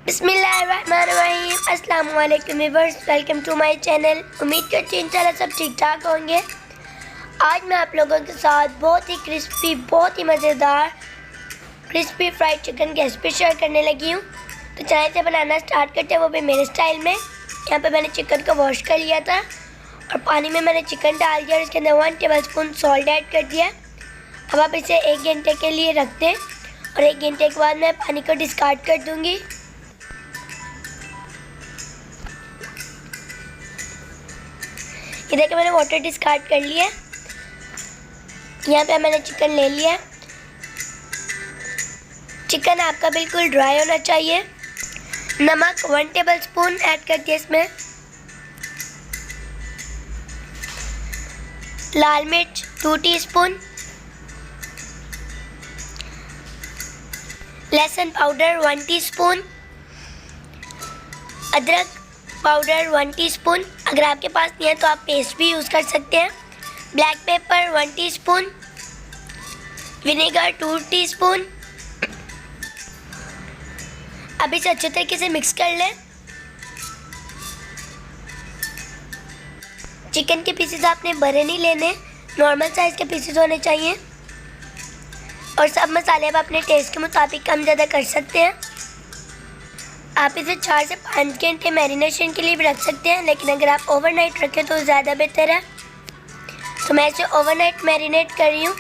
बिस्मिल्लाहिर्रहमानिर्रहीम। अस्सलाम वालेकुम viewers, welcome to my channel. उम्मीद करती हूँ इंशाल्लाह सब ठीक ठाक होंगे। आज मैं आप लोगों के साथ बहुत ही क्रिस्पी, बहुत ही मज़ेदार क्रिस्पी फ्राइड चिकन की रेसिपी शेयर करने लगी हूँ। तो चलिए से बनाना स्टार्ट करते हैं, वो भी मेरे स्टाइल में। यहाँ पे मैंने चिकन को वॉश कर लिया था और पानी में मैंने चिकन डाल दिया और इसके अंदर 1 टेबलस्पून सॉल्ट ऐड कर दिया। अब आप इसे 1 घंटे के लिए रख दें और 1 घंटे के बाद मैं पानी को डिस्कार्ड कर दूँगी। ये देखिए मैंने वाटर डिस्कार्ड कर लिया। यहाँ पे मैंने चिकन ले लिया। चिकन आपका बिल्कुल ड्राई होना चाहिए। नमक 1 टेबलस्पून ऐड कर दिया इसमें। लाल मिर्च 2 टीस्पून। लहसुन पाउडर 1 टीस्पून। अदरक पाउडर 1 टीस्पून। अगर आपके पास नहीं है तो आप पेस्ट भी यूज़ कर सकते हैं। Black pepper 1 teaspoon. Vinegar 2 teaspoon. अब इसे अच्छे तरीके से मिक्स कर लें। चिकन के पीसेस आपने बड़े नहीं लेने, नॉर्मल साइज़ के पीसेस होने चाहिए। और सब मसाले आप अपने टेस्ट के मुताबिक कम ज़्यादा कर सकते हैं। आप इसे 4 से 5 घंटे मैरिनेशन के लिए भी रख सकते हैं, लेकिन अगर आप ओवरनाइट रखें तो ज़्यादा बेहतर है। तो मैं इसे ओवरनाइट मैरिनेट कर रही हूँ।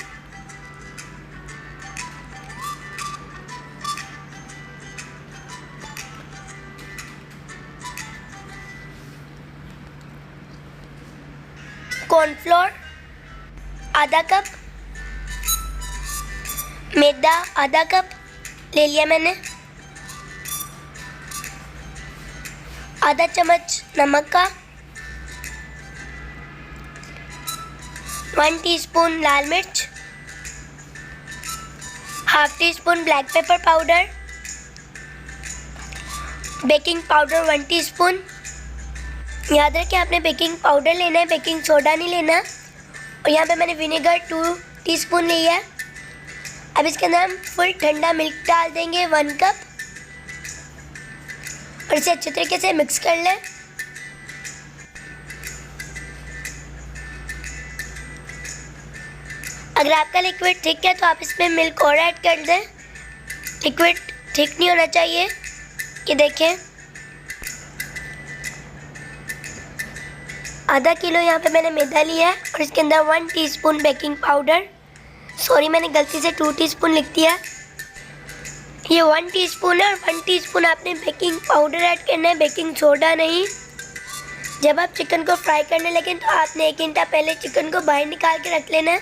कॉर्नफ्लोर आधा कप, मैदा आधा कप ले लिया मैंने। आधा चम्मच नमक का, 1 टीस्पून लाल मिर्च, half teaspoon black pepper powder, baking powder 1 teaspoon. याद रखें आपने बेकिंग पाउडर लेना है, बेकिंग सोडा नहीं लेना। और यहाँ पे मैंने विनेगर 2 टीस्पून लिया है। अब इसके अंदर हम फुल ठंडा मिल्क डाल देंगे 1 कप और इसे अच्छे तरीके से मिक्स कर लें। अगर आपका लिक्विड थिक है तो आप इसमें मिल्क और ऐड कर दें। लिक्विड थिक नहीं होना चाहिए। ये देखें आधा किलो यहाँ पे मैंने मैदा लिया है और इसके अंदर 1 टीस्पून बेकिंग पाउडर, सॉरी मैंने गलती से 2 टीस्पून लिख दिया। ये 1 टीस्पून है और 1 टीस्पून आपने बेकिंग पाउडर ऐड करना है, बेकिंग सोडा नहीं। जब आप चिकन को फ्राई करने लगें तो आपने 1 घंटा पहले चिकन को बाहर निकाल के रख लेना है।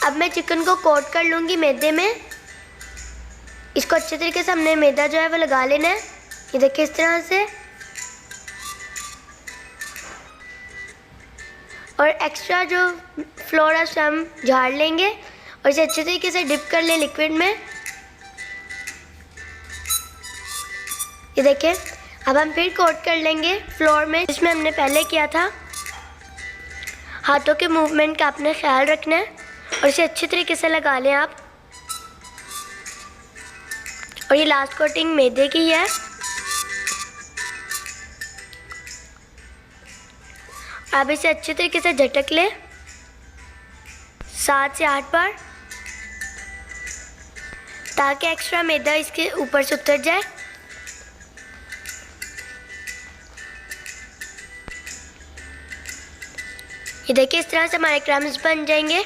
अब मैं चिकन को कोट कर लूँगी मैदे में। इसको अच्छे तरीके से हमने मैदा जो है वो लगा लेना है। ये देखिए इस तरह से। और एक्स्ट्रा जो फ्लोर है उसे हम झाड़ लेंगे और इसे अच्छे तरीके से डिप कर लें लिक्विड में। ये देखें अब हम फिर कोट कर लेंगे फ्लोर में, जिसमें हमने पहले किया था। हाथों के मूवमेंट का आपने ख्याल रखना है और इसे अच्छे तरीके से लगा लें आप। और ये लास्ट कोटिंग मैदे की है। आप इसे अच्छे तरीके से झटक लें 7 से 8 बार, ताकि एक्स्ट्रा मैदा इसके ऊपर से उतर जाए। ये देखिए इस तरह से हमारे क्रम्स बन जाएंगे।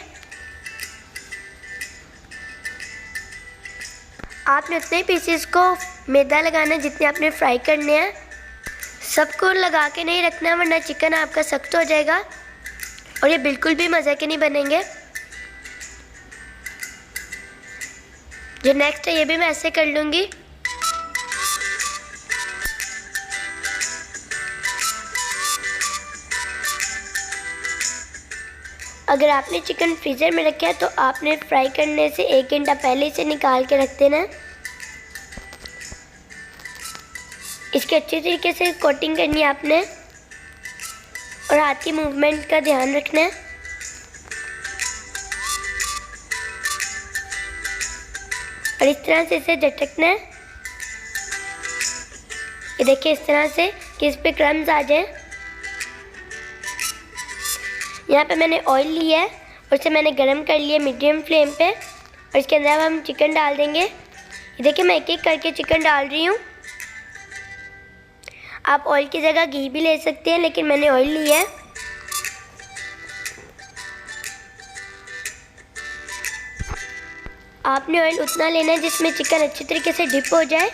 आपने उतने पीसेस को मैदा लगाना है जितने आपने फ्राई करने हैं। सबको लगा के नहीं रखना, वरना चिकन आपका सख्त हो जाएगा और ये बिल्कुल भी मज़े के नहीं बनेंगे। जो नेक्स्ट है ये भी मैं ऐसे कर लूँगी। अगर आपने चिकन फ्रीज़र में रखा है तो आपने फ्राई करने से 1 घंटा पहले इसे निकाल के रख देना है। इसके अच्छे तरीके से कोटिंग करनी है आपने और हाथ की मूवमेंट का ध्यान रखना है। और इस तरह से इसे झटकना है ये देखिए इस तरह से कि इस पे क्रम्स आ जाए। यहाँ पे मैंने ऑयल लिया है और इसे मैंने गरम कर लिया मीडियम फ्लेम पे और इसके अंदर अब हम चिकन डाल देंगे। ये देखिए मैं एक एक करके चिकन डाल रही हूँ। आप ऑयल की जगह घी भी ले सकते हैं, लेकिन मैंने ऑयल लिया है। आपने ऑयल उतना लेना है जिसमें चिकन अच्छी तरीके से डिप हो जाए।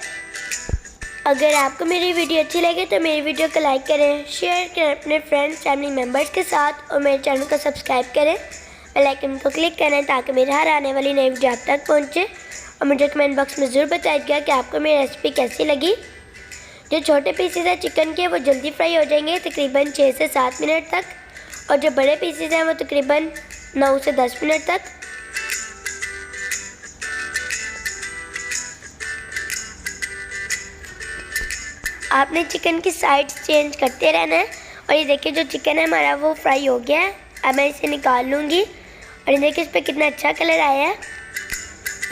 अगर आपको मेरी वीडियो अच्छी लगे तो मेरी वीडियो को लाइक करें, शेयर करें अपने फ्रेंड्स फैमिली मेम्बर्स के साथ और मेरे चैनल को सब्सक्राइब करें। बेल आइकन को क्लिक करें ताकि मेरे हर आने वाली नई वीडियो आप तक पहुंचे। और मुझे कमेंट बॉक्स में ज़रूर बताइएगा कि आपको मेरी रेसिपी कैसी लगी। जो छोटे पीसेस हैं चिकन के वो जल्दी फ्राई हो जाएंगे, तकरीबन 6 से 7 मिनट तक, और जो बड़े पीसेस हैं वो तकरीबन 9 से 10 मिनट तक। आपने चिकन की साइड्स चेंज करते रहना है। और ये देखिए जो चिकन है हमारा वो फ्राई हो गया है। अब मैं इसे निकाल लूँगी और ये देखिए इस पर कितना अच्छा कलर आया है।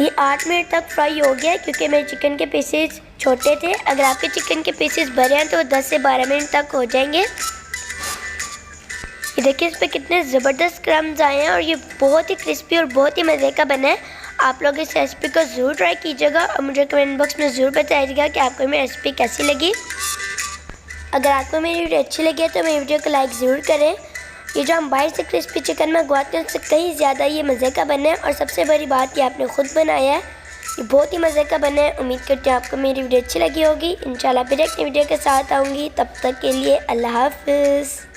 ये 8 मिनट तक फ्राई हो गया है क्योंकि मेरे चिकन के पीसेस छोटे थे। अगर आपके चिकन के पीसेस बड़े हैं तो 10 से 12 मिनट तक हो जाएंगे। ये देखिए इस पर कितने ज़बरदस्त क्रम्स आए हैं और ये बहुत ही क्रिस्पी और बहुत ही मज़े का बना है। आप लोग इस रेसिपी को ज़रूर ट्राई कीजिएगा और मुझे कमेंट बॉक्स में ज़रूर बताइएगा कि आपको मेरी रेसिपी कैसी लगी। अगर आपको मेरी वीडियो अच्छी लगी है तो मेरी वीडियो को लाइक ज़रूर करें। ये जो हम बाहर से क्रिस्पी चिकन मंगवाते हैं उससे कहीं ज़्यादा ये मज़े का बना है और सबसे बड़ी बात ये आपने ख़ुद बनाया है। ये बहुत ही मज़े का बना है। उम्मीद करती हूँ आपको मेरी वीडियो अच्छी लगी होगी। इंशाल्लाह फिर एक नई वीडियो के साथ आऊँगी। तब तक के लिए अल्लाह हाफ़िज़।